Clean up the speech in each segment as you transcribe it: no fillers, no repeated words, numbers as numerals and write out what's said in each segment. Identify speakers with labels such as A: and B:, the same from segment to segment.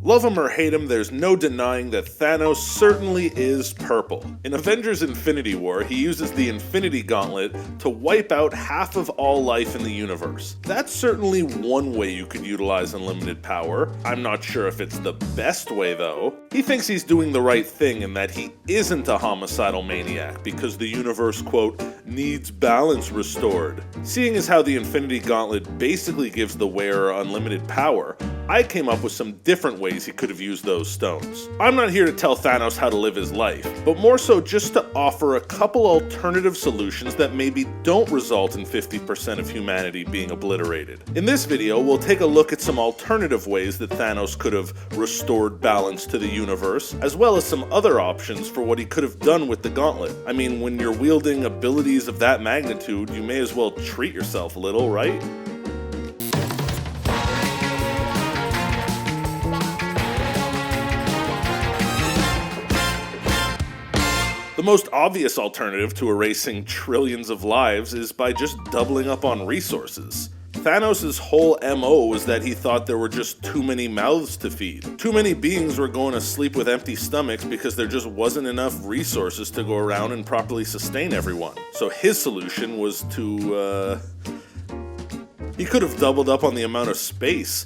A: Love him or hate him, there's no denying that Thanos certainly is purple. In Avengers Infinity War, he uses the Infinity Gauntlet to wipe out half of all life in the universe. That's certainly one way you could utilize unlimited power. I'm not sure if it's the best way though. He thinks he's doing the right thing in that he isn't a homicidal maniac because the universe, quote, needs balance restored. Seeing as how the Infinity Gauntlet basically gives the wearer unlimited power, I came up with some different ways he could have used those stones. I'm not here to tell Thanos how to live his life, but more so just to offer a couple alternative solutions that maybe don't result in 50% of humanity being obliterated. In this video, we'll take a look at some alternative ways that Thanos could have restored balance to the universe, as well as some other options for what he could have done with the gauntlet. I mean, when you're wielding abilities of that magnitude, you may as well treat yourself a little, right? The most obvious alternative to erasing trillions of lives is by just doubling up on resources. Thanos' whole MO was that he thought there were just too many mouths to feed. Too many beings were going to sleep with empty stomachs because there just wasn't enough resources to go around and properly sustain everyone. So his solution was to, he could have doubled up on the amount of space.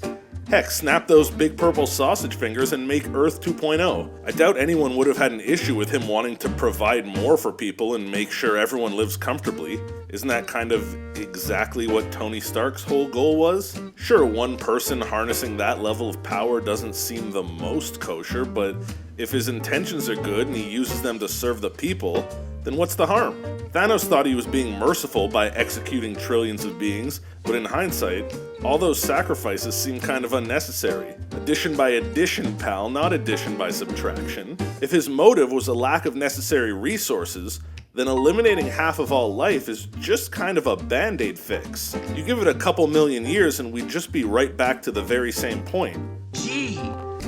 A: Heck, snap those big purple sausage fingers and make Earth 2.0. I doubt anyone would have had an issue with him wanting to provide more for people and make sure everyone lives comfortably. Isn't that kind of exactly what Tony Stark's whole goal was? Sure, one person harnessing that level of power doesn't seem the most kosher, but if his intentions are good and he uses them to serve the people, then what's the harm? Thanos thought he was being merciful by executing trillions of beings, but in hindsight, all those sacrifices seem kind of unnecessary. Addition by addition, pal, not addition by subtraction. If his motive was a lack of necessary resources, then eliminating half of all life is just kind of a band-aid fix. You give it a couple million years and we'd just be right back to the very same point.
B: Gee,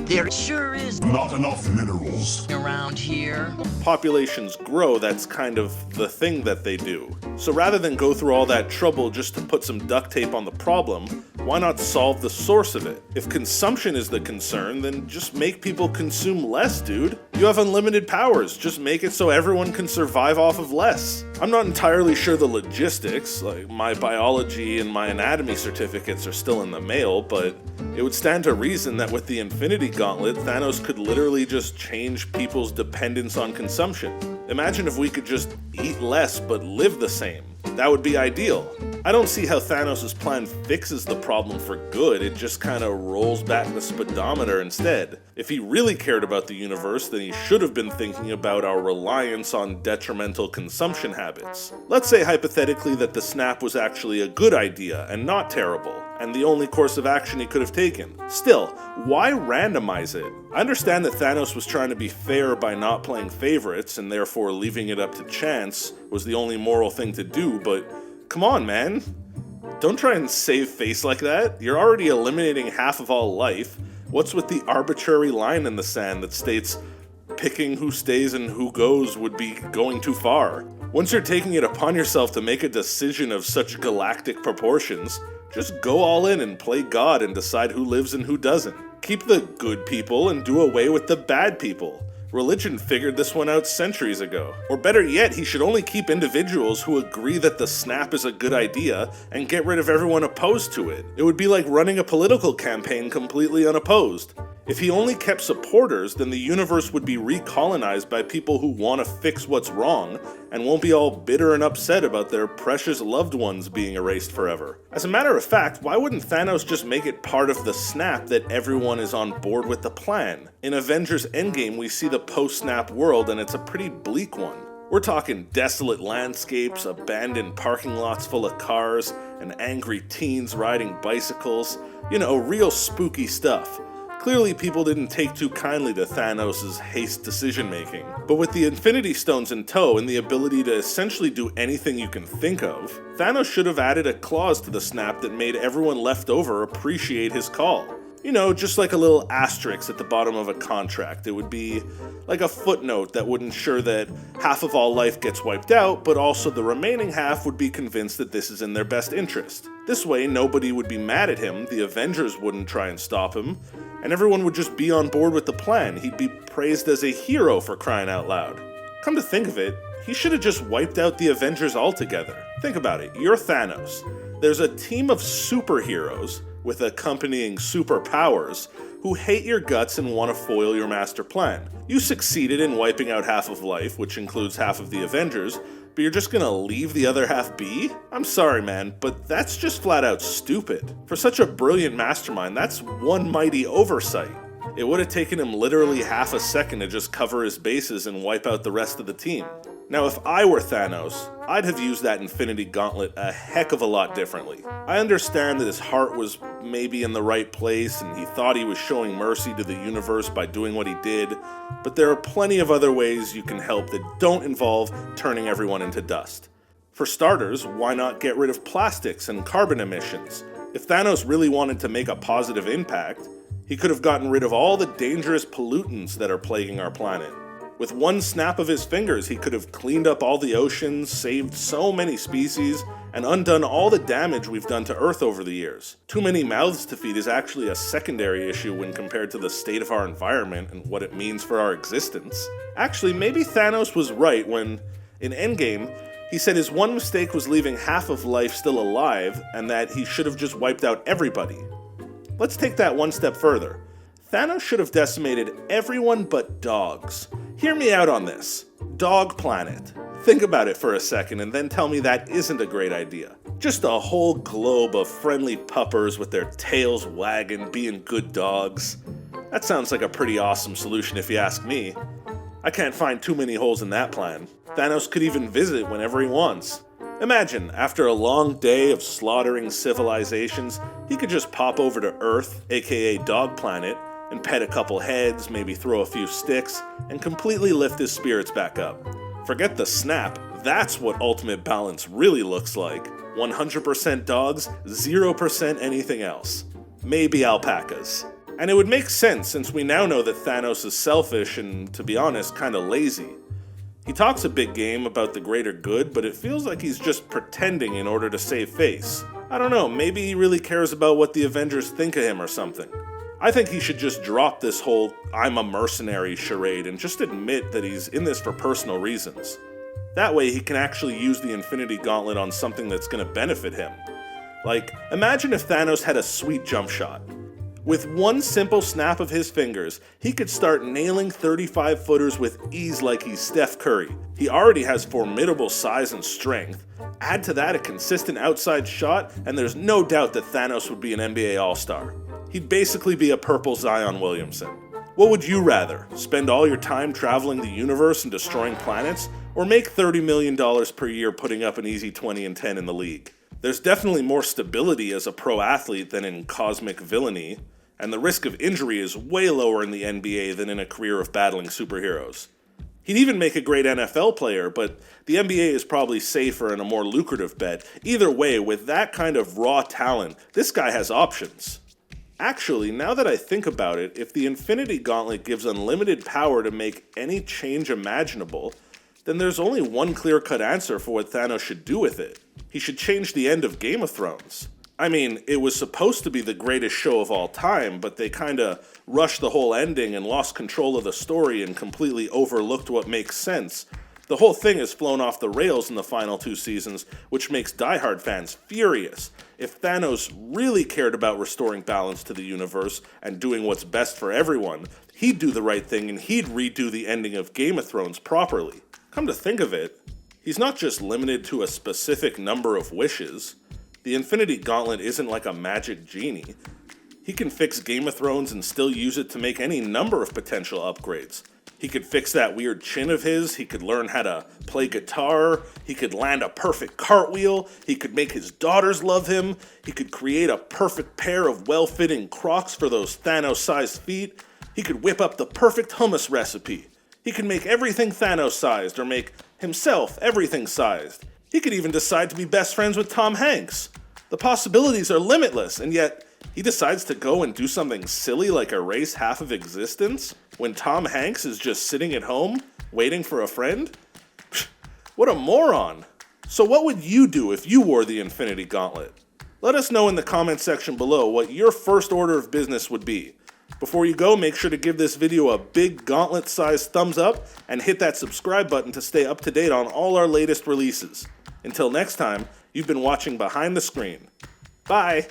B: there sure is
C: not enough minerals
B: around here.
A: Populations grow, that's kind of the thing that they do. So rather than go through all that trouble just to put some duct tape on the problem, why not solve the source of it? If consumption is the concern, then just make people consume less, dude. You have unlimited powers, just make it so everyone can survive off of less. I'm not entirely sure the logistics, like my biology and my anatomy certificates are still in the mail, but it would stand to reason that with the Infinity Gauntlet, Thanos could literally just change people's dependence on consumption. Imagine if we could just eat less but live the same. That would be ideal. I don't see how Thanos' plan fixes the problem for good, it just kinda rolls back the speedometer instead. If he really cared about the universe, then he should have been thinking about our reliance on detrimental consumption habits. Let's say hypothetically that the snap was actually a good idea and not terrible, and the only course of action he could have taken. Still, why randomize it? I understand that Thanos was trying to be fair by not playing favorites, and therefore leaving it up to chance was the only moral thing to do, but come on, man. Don't try and save face like that. You're already eliminating half of all life. What's with the arbitrary line in the sand that states picking who stays and who goes would be going too far? Once you're taking it upon yourself to make a decision of such galactic proportions, just go all in and play God and decide who lives and who doesn't. Keep the good people and do away with the bad people. Religion figured this one out centuries ago. Or better yet, he should only keep individuals who agree that the snap is a good idea and get rid of everyone opposed to it. It would be like running a political campaign completely unopposed. If he only kept supporters, then the universe would be recolonized by people who want to fix what's wrong and won't be all bitter and upset about their precious loved ones being erased forever. As a matter of fact, why wouldn't Thanos just make it part of the snap that everyone is on board with the plan? In Avengers Endgame, we see the post-snap world and it's a pretty bleak one. We're talking desolate landscapes, abandoned parking lots full of cars, and angry teens riding bicycles. You know, real spooky stuff. Clearly people didn't take too kindly to Thanos' haste decision-making. But with the Infinity Stones in tow and the ability to essentially do anything you can think of, Thanos should have added a clause to the snap that made everyone left over appreciate his call. You know, just like a little asterisk at the bottom of a contract. It would be like a footnote that would ensure that half of all life gets wiped out, but also the remaining half would be convinced that this is in their best interest. This way, nobody would be mad at him, the Avengers wouldn't try and stop him, and everyone would just be on board with the plan. He'd be praised as a hero for crying out loud. Come to think of it, he should have just wiped out the Avengers altogether. Think about it, you're Thanos. There's a team of superheroes with accompanying superpowers who hate your guts and want to foil your master plan. You succeeded in wiping out half of life, which includes half of the Avengers, but you're just gonna leave the other half be? I'm sorry, man, but that's just flat out stupid. For such a brilliant mastermind, that's one mighty oversight. It would have taken him literally half a second to just cover his bases and wipe out the rest of the team. Now, if I were Thanos, I'd have used that Infinity Gauntlet a heck of a lot differently. I understand that his heart was maybe in the right place and he thought he was showing mercy to the universe by doing what he did, but there are plenty of other ways you can help that don't involve turning everyone into dust. For starters, why not get rid of plastics and carbon emissions? If Thanos really wanted to make a positive impact, he could have gotten rid of all the dangerous pollutants that are plaguing our planet. With one snap of his fingers, he could have cleaned up all the oceans, saved so many species, and undone all the damage we've done to Earth over the years. Too many mouths to feed is actually a secondary issue when compared to the state of our environment and what it means for our existence. Actually, maybe Thanos was right when, in Endgame, he said his one mistake was leaving half of life still alive and that he should have just wiped out everybody. Let's take that one step further. Thanos should have decimated everyone but dogs. Hear me out on this. Dog Planet. Think about it for a second and then tell me that isn't a great idea. Just a whole globe of friendly puppers with their tails wagging, being good dogs. That sounds like a pretty awesome solution if you ask me. I can't find too many holes in that plan. Thanos could even visit whenever he wants. Imagine, after a long day of slaughtering civilizations, he could just pop over to Earth, aka Dog Planet, and pet a couple heads, maybe throw a few sticks, and completely lift his spirits back up. Forget the snap, that's what ultimate balance really looks like. 100% dogs, 0% anything else. Maybe alpacas. And it would make sense since we now know that Thanos is selfish and, to be honest, kinda lazy. He talks a big game about the greater good, but it feels like he's just pretending in order to save face. I don't know, maybe he really cares about what the Avengers think of him or something. I think he should just drop this whole I'm a mercenary charade and just admit that he's in this for personal reasons. That way he can actually use the Infinity Gauntlet on something that's gonna benefit him. Like, imagine if Thanos had a sweet jump shot. With one simple snap of his fingers, he could start nailing 35-footers with ease like he's Steph Curry. He already has formidable size and strength. Add to that a consistent outside shot, and there's no doubt that Thanos would be an NBA All-Star. He'd basically be a purple Zion Williamson. What would you rather? Spend all your time traveling the universe and destroying planets, or make $30 million per year putting up an easy 20-10 in the league? There's definitely more stability as a pro athlete than in cosmic villainy, and the risk of injury is way lower in the NBA than in a career of battling superheroes. He'd even make a great NFL player, but the NBA is probably safer and a more lucrative bet. Either way, with that kind of raw talent, this guy has options. Actually, now that I think about it, if the Infinity Gauntlet gives unlimited power to make any change imaginable, then there's only one clear-cut answer for what Thanos should do with it. He should change the end of Game of Thrones. I mean, it was supposed to be the greatest show of all time, but they kinda rushed the whole ending and lost control of the story and completely overlooked what makes sense. The whole thing has flown off the rails in the final 2 seasons, which makes diehard fans furious. If Thanos really cared about restoring balance to the universe and doing what's best for everyone, he'd do the right thing and he'd redo the ending of Game of Thrones properly. Come to think of it, he's not just limited to a specific number of wishes. The Infinity Gauntlet isn't like a magic genie. He can fix Game of Thrones and still use it to make any number of potential upgrades. He could fix that weird chin of his, he could learn how to play guitar, he could land a perfect cartwheel, he could make his daughters love him, he could create a perfect pair of well-fitting Crocs for those Thanos-sized feet, he could whip up the perfect hummus recipe. He could make everything Thanos-sized or make himself everything-sized. He could even decide to be best friends with Tom Hanks. The possibilities are limitless, and yet he decides to go and do something silly like erase half of existence when Tom Hanks is just sitting at home waiting for a friend? What a moron. So what would you do if you wore the Infinity Gauntlet? Let us know in the comment section below what your first order of business would be. Before you go, make sure to give this video a big gauntlet-sized thumbs up and hit that subscribe button to stay up to date on all our latest releases. Until next time, you've been watching Behind the Screen. Bye!